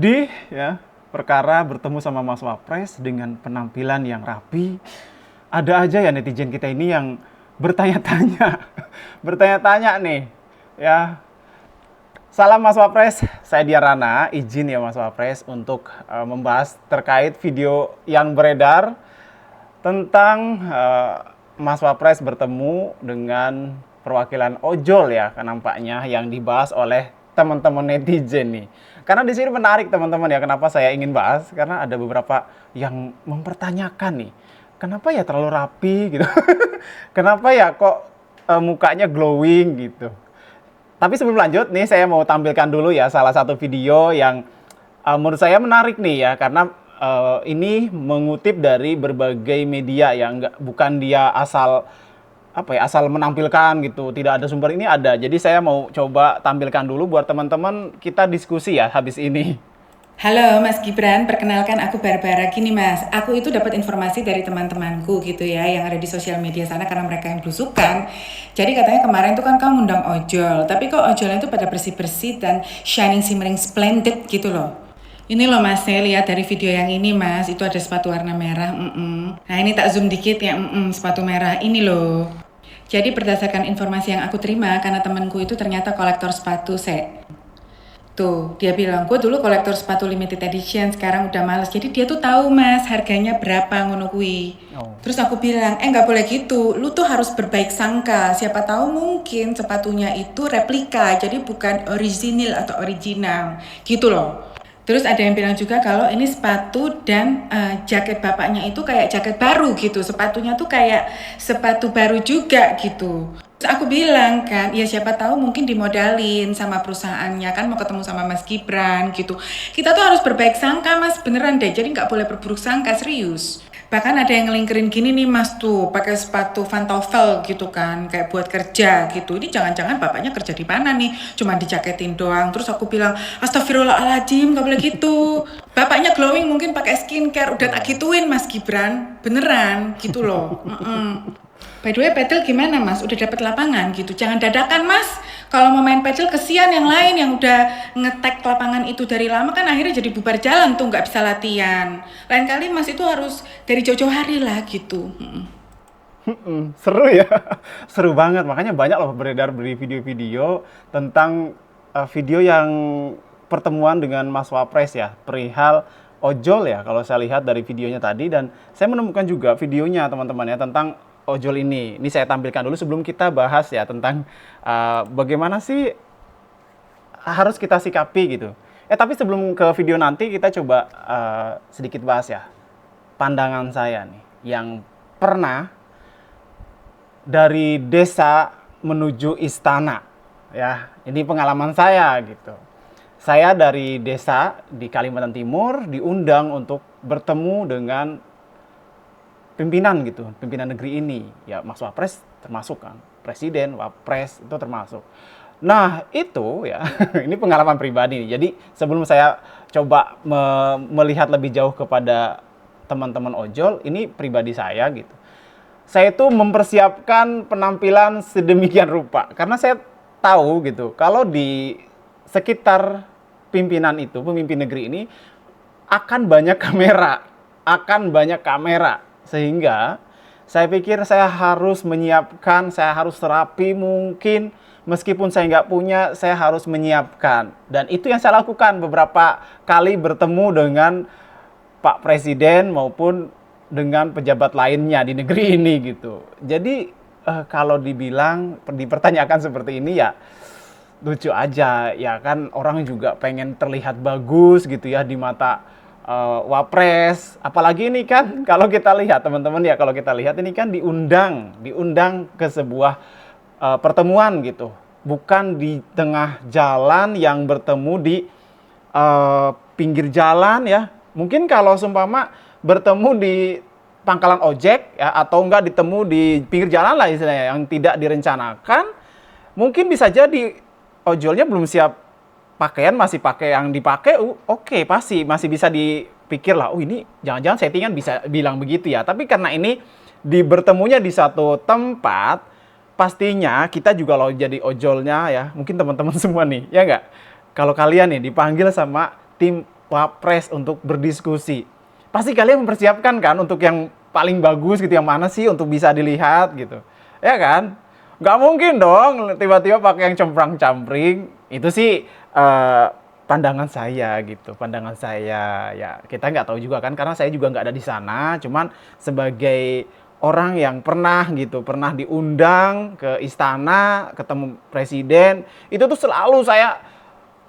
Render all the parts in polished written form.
di ya perkara bertemu sama Mas Wapres dengan penampilan yang rapi. Ada aja ya netizen kita ini yang bertanya-tanya, bertanya-tanya nih, ya. Salam Mas Wapres, saya Diarana, izin ya Mas Wapres untuk membahas terkait video yang beredar tentang Mas Wapres bertemu dengan perwakilan ojol ya, kan nampaknya yang dibahas oleh teman-teman netizen nih. Karena di sini menarik teman-teman ya, kenapa saya ingin bahas? Karena ada beberapa yang mempertanyakan nih, kenapa ya terlalu rapi gitu? Kenapa ya kok mukanya glowing gitu? Tapi sebelum lanjut nih, saya mau tampilkan dulu ya salah satu video yang menurut saya menarik nih ya, karena ini mengutip dari berbagai media ya, bukan dia asal asal menampilkan gitu, tidak ada sumber, ini ada. Jadi saya mau coba tampilkan dulu buat teman-teman, kita diskusi ya habis ini. Halo Mas Gibran, perkenalkan aku Barbara. Gini Mas, aku itu dapat informasi dari teman-temanku gitu ya, yang ada di sosial media sana karena mereka yang belusukan. Jadi katanya kemarin tuh kan kamu undang ojol, tapi kok ojolnya itu pada bersih-bersih dan shining shimmering splendid gitu loh. Ini loh Mas, saya lihat dari video yang ini Mas, itu ada sepatu warna merah. Nah ini tak zoom dikit ya, sepatu merah ini loh. Jadi berdasarkan informasi yang aku terima, karena temanku itu ternyata kolektor sepatu, Tuh, dia bilang, gue dulu kolektor sepatu limited edition, sekarang udah males. Jadi dia tuh tahu Mas, harganya berapa ngono kuwi. Oh. Terus aku bilang, nggak boleh gitu, lu tuh harus berbaik sangka. Siapa tahu mungkin sepatunya itu replika, jadi bukan orisinil atau original, gitu loh. Terus ada yang bilang juga kalau ini sepatu dan jaket bapaknya itu kayak jaket baru gitu. Sepatunya tuh kayak sepatu baru juga gitu. Terus aku bilang kan, ya siapa tahu mungkin dimodalin sama perusahaannya kan mau ketemu sama Mas Gibran gitu. Kita tuh harus berbaik sangka Mas, beneran deh. Jadi nggak boleh berburuk sangka, serius. Bahkan ada yang ngelingkerin gini nih Mas tuh, pakai sepatu pantofel gitu kan, kayak buat kerja gitu. Ini jangan-jangan bapaknya kerja di mana nih? Cuma dijaketin doang. Terus aku bilang, astagfirullahaladzim, gak boleh gitu. Bapaknya glowing mungkin pakai skincare, udah tak gituin Mas Gibran, beneran gitu loh. By the way, pedal gimana Mas? Udah dapet lapangan gitu? Jangan dadakan Mas. Kalau mau main pedal kesian yang lain yang udah ngetek lapangan itu dari lama kan akhirnya jadi bubar jalan tuh, nggak bisa latihan. Lain kali Mas itu harus dari jauh-jauh hari lah gitu. Seru ya, seru banget. Makanya banyak loh beredar di video-video tentang video yang pertemuan dengan Mas Wapres ya, perihal ojol ya, kalau saya lihat dari videonya tadi. Dan saya menemukan juga videonya teman-teman ya, tentang ojol ini. Ini saya tampilkan dulu sebelum kita bahas ya tentang bagaimana sih harus kita sikapi gitu. Tapi sebelum ke video nanti, kita coba sedikit bahas ya pandangan saya nih, yang pernah dari desa menuju istana ya. Ini pengalaman saya gitu. Saya dari desa di Kalimantan Timur diundang untuk bertemu dengan pimpinan gitu, pimpinan negeri ini. Ya Mas Wapres termasuk kan, presiden, wapres itu termasuk. Nah itu ya, ini pengalaman pribadi nih. Jadi sebelum saya coba melihat lebih jauh kepada teman-teman ojol, ini pribadi saya gitu. Saya itu mempersiapkan penampilan sedemikian rupa. Karena saya tahu gitu, kalau di sekitar pimpinan itu, pemimpin negeri ini, akan banyak kamera. Akan banyak kamera. Sehingga saya pikir saya harus menyiapkan, saya harus rapi mungkin. Meskipun saya nggak punya, saya harus menyiapkan. Dan itu yang saya lakukan beberapa kali bertemu dengan Pak Presiden maupun dengan pejabat lainnya di negeri ini gitu. Jadi kalau dipertanyakan seperti ini ya lucu aja ya kan, orang juga pengen terlihat bagus gitu ya di mata Wapres. Apalagi ini kan kalau kita lihat teman-teman ya, kalau kita lihat ini kan diundang ke sebuah pertemuan gitu, bukan di tengah jalan yang bertemu di pinggir jalan ya. Mungkin kalau seumpama bertemu di pangkalan ojek ya, atau enggak ditemu di pinggir jalan lah istilahnya yang tidak direncanakan, mungkin bisa jadi ojolnya belum siap pakaian, masih pakai yang dipakai. Oke, pasti masih bisa dipikir lah, oh ini jangan-jangan settingan, bisa bilang begitu ya. Tapi karena ini bertemunya di satu tempat, pastinya kita juga kalau jadi ojolnya ya, mungkin teman-teman semua nih, ya enggak? Kalau kalian nih dipanggil sama tim wapres untuk berdiskusi. Pasti kalian mempersiapkan kan untuk yang paling bagus gitu, yang mana sih untuk bisa dilihat gitu. Ya kan? Nggak mungkin dong tiba-tiba pakai yang cemprang-campring. Itu sih pandangan saya gitu, pandangan saya. Ya, kita nggak tahu juga kan, karena saya juga nggak ada di sana. Cuman sebagai orang yang pernah gitu, pernah diundang ke istana, ketemu presiden, itu tuh selalu saya,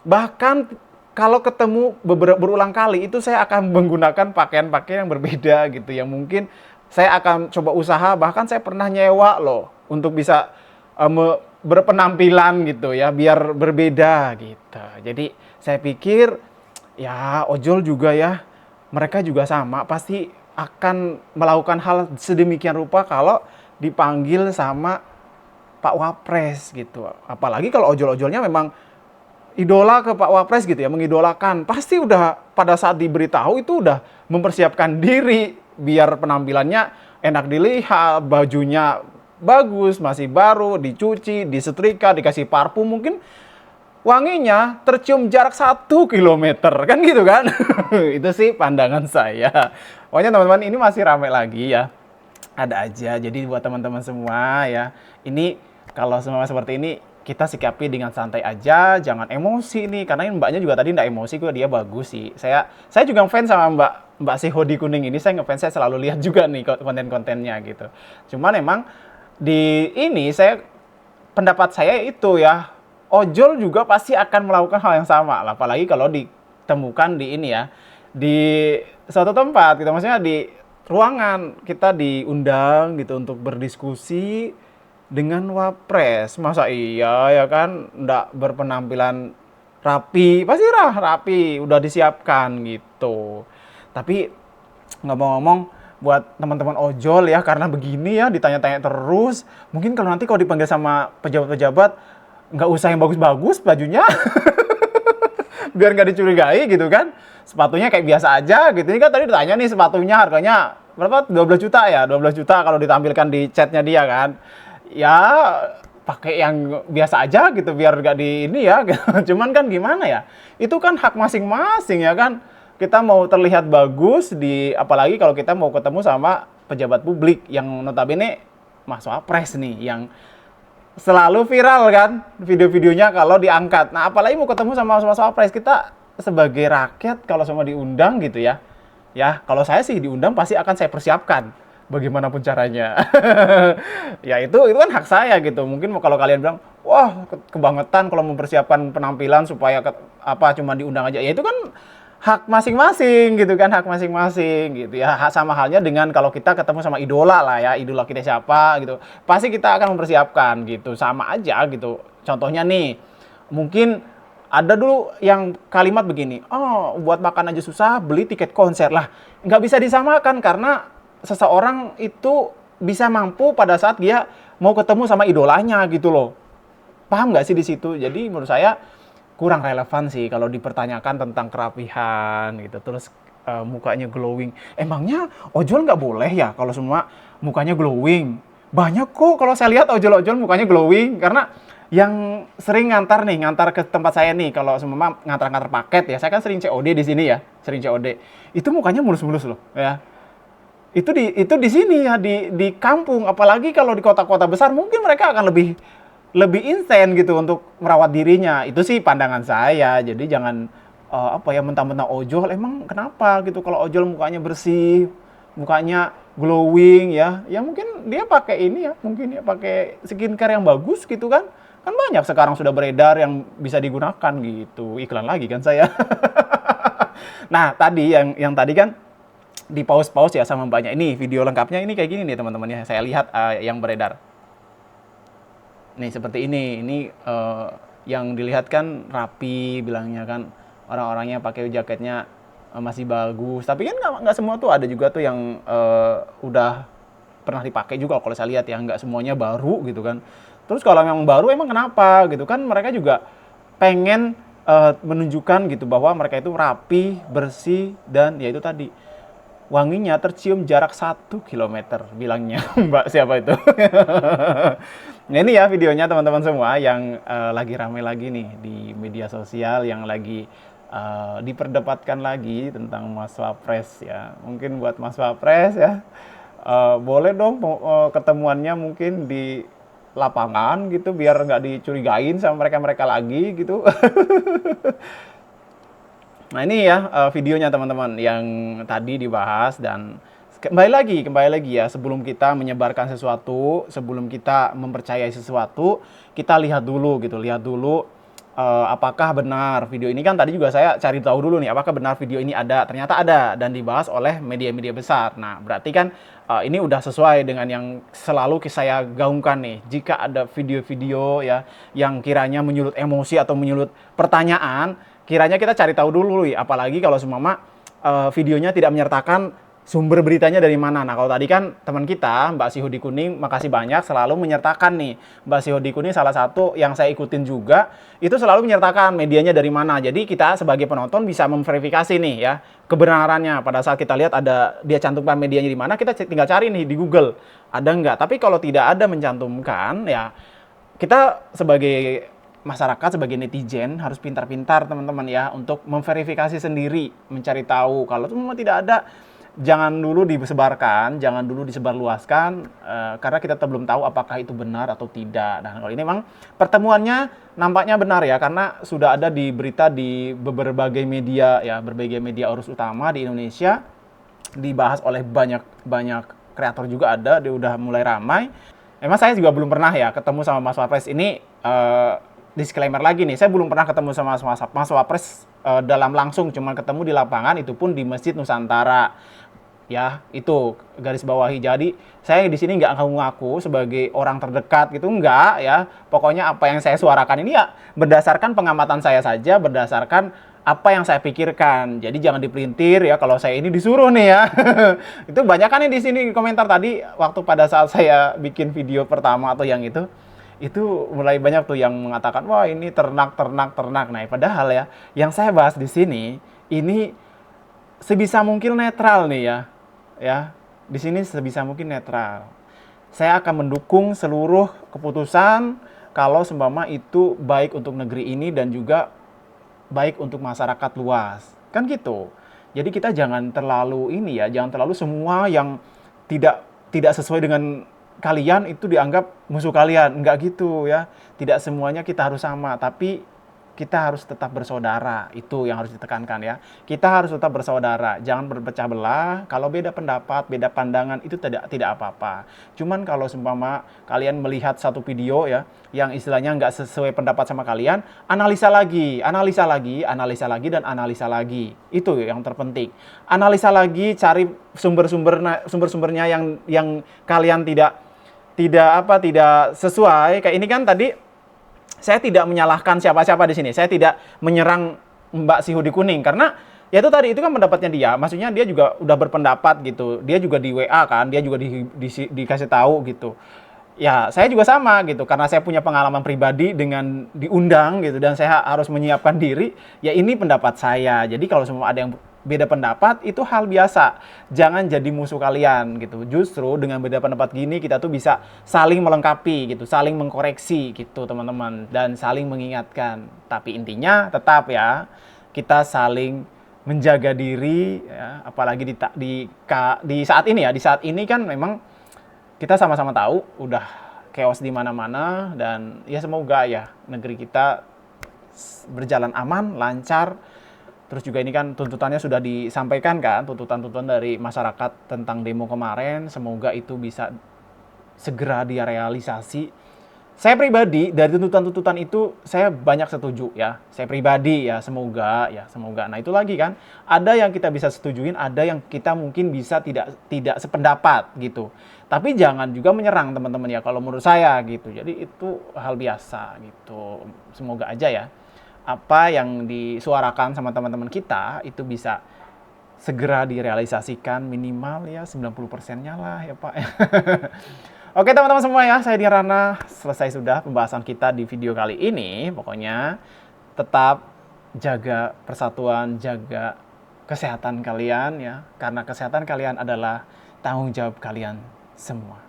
bahkan kalau ketemu berulang kali, itu saya akan menggunakan pakaian-pakaian yang berbeda gitu, yang mungkin saya akan coba usaha, bahkan saya pernah nyewa loh untuk bisa berpenampilan gitu ya, biar berbeda gitu. Jadi saya pikir ya ojol juga ya, mereka juga sama, pasti akan melakukan hal sedemikian rupa kalau dipanggil sama Pak Wapres gitu. Apalagi kalau ojol-ojolnya memang idola ke Pak Wapres gitu ya, mengidolakan. Pasti udah pada saat diberitahu itu udah mempersiapkan diri biar penampilannya enak dilihat, bajunya bagus, masih baru, dicuci, disetrika, dikasih parfum, mungkin wanginya tercium jarak 1 kilometer, kan gitu kan. Itu sih pandangan saya. Pokoknya teman-teman, ini masih ramai lagi ya. Ada aja. Jadi buat teman-teman semua ya, ini kalau semua seperti ini kita sikapi dengan santai aja, jangan emosi nih. Karena ini mbaknya juga tadi nggak emosi kok, dia bagus sih. Saya juga ngefans sama Mbak si hoodie kuning ini. Saya ngefans, saya selalu lihat juga nih konten-kontennya gitu. Cuman emang di ini pendapat saya itu ya, ojol juga pasti akan melakukan hal yang sama lah, apalagi kalau ditemukan di ini ya, di suatu tempat gitu, maksudnya di ruangan kita diundang gitu untuk berdiskusi dengan wapres. Masa iya ya kan, nggak berpenampilan rapi, pasti rapi, udah disiapkan gitu. Tapi ngomong-ngomong, buat teman-teman ojol ya, karena begini ya ditanya-tanya terus, mungkin kalau nanti kalau dipanggil sama pejabat-pejabat, nggak usah yang bagus-bagus bajunya, biar nggak dicurigai gitu kan. Sepatunya kayak biasa aja gitu. Ini kan tadi ditanya nih, sepatunya harganya berapa? 12 juta ya, 12 juta kalau ditampilkan di chatnya dia kan. Ya pakai yang biasa aja gitu biar nggak di ini ya. Cuman kan gimana ya, itu kan hak masing-masing ya kan. Kita mau terlihat bagus apalagi kalau kita mau ketemu sama pejabat publik yang notabene Mas Wapres nih, yang selalu viral kan video-videonya kalau diangkat. Nah, apalagi mau ketemu sama Mas Wapres, kita sebagai rakyat kalau sama diundang gitu ya. Ya, kalau saya sih diundang pasti akan saya persiapkan bagaimanapun caranya. Ya itu kan hak saya gitu. Mungkin kalau kalian bilang, "Wah, kebangetan kalau mempersiapkan penampilan supaya cuma diundang aja." Ya itu kan hak masing-masing gitu kan, hak masing-masing gitu ya. Sama halnya dengan kalau kita ketemu sama idola lah ya, idola kita siapa gitu, pasti kita akan mempersiapkan gitu, sama aja gitu. Contohnya nih, mungkin ada dulu yang kalimat begini, oh buat makan aja susah, beli tiket konser lah. Nggak bisa disamakan, karena seseorang itu bisa mampu pada saat dia mau ketemu sama idolanya gitu loh. Paham nggak sih di situ? Jadi menurut saya kurang relevan sih kalau dipertanyakan tentang kerapihan gitu, terus mukanya glowing. Emangnya ojol nggak boleh ya kalau semua mukanya glowing? Banyak kok kalau saya lihat ojol-ojol mukanya glowing, karena yang sering ngantar ke tempat saya nih, kalau semua ngantar-ngantar paket ya, saya kan sering COD di sini ya, sering COD. Itu mukanya mulus-mulus loh ya. Itu di sini ya, di kampung, apalagi kalau di kota-kota besar mungkin mereka akan lebih instan gitu untuk merawat dirinya. Itu sih pandangan saya. Jadi jangan mentang-mentang ojol, emang kenapa gitu kalau ojol mukanya bersih, mukanya glowing ya. Ya mungkin dia pakai ini ya, mungkin dia pakai skincare yang bagus gitu kan. Kan banyak sekarang sudah beredar yang bisa digunakan gitu. Iklan lagi kan saya. Nah, tadi yang tadi kan di pause-pause ya sama mbaknya. Ini video lengkapnya ini kayak gini nih teman-teman ya. Saya lihat yang beredar. Nih seperti ini yang dilihat kan rapi bilangnya kan, orang-orangnya pakai jaketnya masih bagus, tapi kan nggak semua tuh, ada juga tuh yang udah pernah dipakai juga kalau saya lihat ya, nggak semuanya baru gitu kan. Terus kalau yang baru emang kenapa gitu kan, mereka juga pengen menunjukkan gitu bahwa mereka itu rapi, bersih, dan ya itu tadi wanginya tercium jarak 1 kilometer bilangnya mbak siapa itu. Nah ini ya videonya teman-teman semua yang lagi ramai lagi nih di media sosial, yang lagi diperdebatkan lagi tentang Mas Wapres ya. Mungkin buat Mas Wapres ya, boleh dong ketemuannya mungkin di lapangan gitu, biar nggak dicurigain sama mereka-mereka lagi gitu. Nah ini ya videonya teman-teman yang tadi dibahas, dan kembali lagi ya, sebelum kita menyebarkan sesuatu, sebelum kita mempercayai sesuatu, kita lihat dulu gitu, apakah benar video ini. Kan tadi juga saya cari tahu dulu nih, apakah benar video ini ada, ternyata ada dan dibahas oleh media-media besar. Nah berarti kan ini udah sesuai dengan yang selalu saya gaungkan nih. Jika ada video-video ya yang kiranya menyulut emosi atau menyulut pertanyaan, kiranya kita cari tahu dulu ya, apalagi kalau semama videonya tidak menyertakan sumber beritanya dari mana. Nah kalau tadi kan teman kita Mbak Sihudi Kuning, makasih banyak selalu menyertakan nih. Mbak Sihudi Kuning salah satu yang saya ikutin juga, itu selalu menyertakan medianya dari mana. Jadi kita sebagai penonton bisa memverifikasi nih ya kebenarannya. Pada saat kita lihat ada dia cantumkan medianya di mana, kita tinggal cari nih di Google ada nggak. Tapi kalau tidak ada mencantumkan ya, kita sebagai masyarakat, sebagai netizen harus pintar-pintar teman-teman ya untuk memverifikasi sendiri, mencari tahu. Kalau itu memang tidak ada, jangan dulu disebarkan, jangan dulu disebarluaskan, karena kita belum tahu apakah itu benar atau tidak. Dan kalau ini memang pertemuannya nampaknya benar ya, karena sudah ada di berita di berbagai media ya, berbagai media arus utama di Indonesia, dibahas oleh banyak kreator juga ada, dia udah mulai ramai. Emang saya juga belum pernah ya ketemu sama Mas Wapres ini. Disclaimer lagi nih, saya belum pernah ketemu sama Mas Wapres dalam langsung, cuma ketemu di lapangan, itu pun di Masjid Nusantara. Ya, itu garis bawahi. Jadi, saya di sini nggak ngaku-ngaku sebagai orang terdekat gitu, enggak ya. Pokoknya apa yang saya suarakan ini ya berdasarkan pengamatan saya saja, berdasarkan apa yang saya pikirkan. Jadi jangan dipelintir ya kalau saya ini disuruh nih ya. Itu banyak kan nih di sini komentar tadi waktu pada saat saya bikin video pertama atau yang itu mulai banyak tuh yang mengatakan, wah ini ternak. Nah, padahal ya, yang saya bahas di sini ini sebisa mungkin netral nih ya. Ya, di sini sebisa mungkin netral. Saya akan mendukung seluruh keputusan kalau seumpama itu baik untuk negeri ini dan juga baik untuk masyarakat luas. Kan gitu. Jadi kita jangan terlalu jangan terlalu semua yang tidak sesuai dengan kalian itu dianggap musuh kalian. Enggak gitu ya. Tidak semuanya kita harus sama, tapi kita harus tetap bersaudara. Itu yang harus ditekankan ya. Kita harus tetap bersaudara, jangan berpecah belah. Kalau beda pendapat, beda pandangan itu tidak apa-apa. Cuman kalau seumpama kalian melihat satu video ya yang istilahnya nggak sesuai pendapat sama kalian, analisa lagi, dan analisa lagi. Itu yang terpenting. Analisa lagi, cari sumber-sumbernya yang kalian tidak sesuai. Kayak ini kan tadi saya tidak menyalahkan siapa-siapa di sini. Saya tidak menyerang Mbak Sihudi Kuning karena ya itu tadi, itu kan pendapatnya dia. Maksudnya dia juga udah berpendapat gitu. Dia juga di WA kan, dia juga dikasih tahu gitu. Ya, saya juga sama gitu, karena saya punya pengalaman pribadi dengan diundang gitu dan saya harus menyiapkan diri. Ya ini pendapat saya. Jadi kalau semua ada yang beda pendapat itu hal biasa. Jangan jadi musuh kalian gitu. Justru dengan beda pendapat gini kita tuh bisa saling melengkapi gitu, saling mengkoreksi gitu teman-teman, dan saling mengingatkan. Tapi intinya tetap ya, kita saling menjaga diri ya, apalagi di saat ini ya. Di saat ini kan memang kita sama-sama tahu udah chaos di mana-mana, dan ya semoga ya negeri kita berjalan aman, lancar. Terus juga ini kan tuntutannya sudah disampaikan kan, tuntutan-tuntutan dari masyarakat tentang demo kemarin, semoga itu bisa segera direalisasi. Saya pribadi dari tuntutan-tuntutan itu saya banyak setuju ya. Saya pribadi ya, semoga. Nah, itu lagi kan, ada yang kita bisa setujuin, ada yang kita mungkin bisa tidak sependapat gitu. Tapi jangan juga menyerang teman-teman ya kalau menurut saya gitu. Jadi itu hal biasa gitu. Semoga aja ya apa yang disuarakan sama teman-teman kita itu bisa segera direalisasikan, minimal ya 90%-nya lah ya Pak. Oke teman-teman semua ya, saya Dirana, selesai sudah pembahasan kita di video kali ini. Pokoknya tetap jaga persatuan, jaga kesehatan kalian ya, karena kesehatan kalian adalah tanggung jawab kalian semua.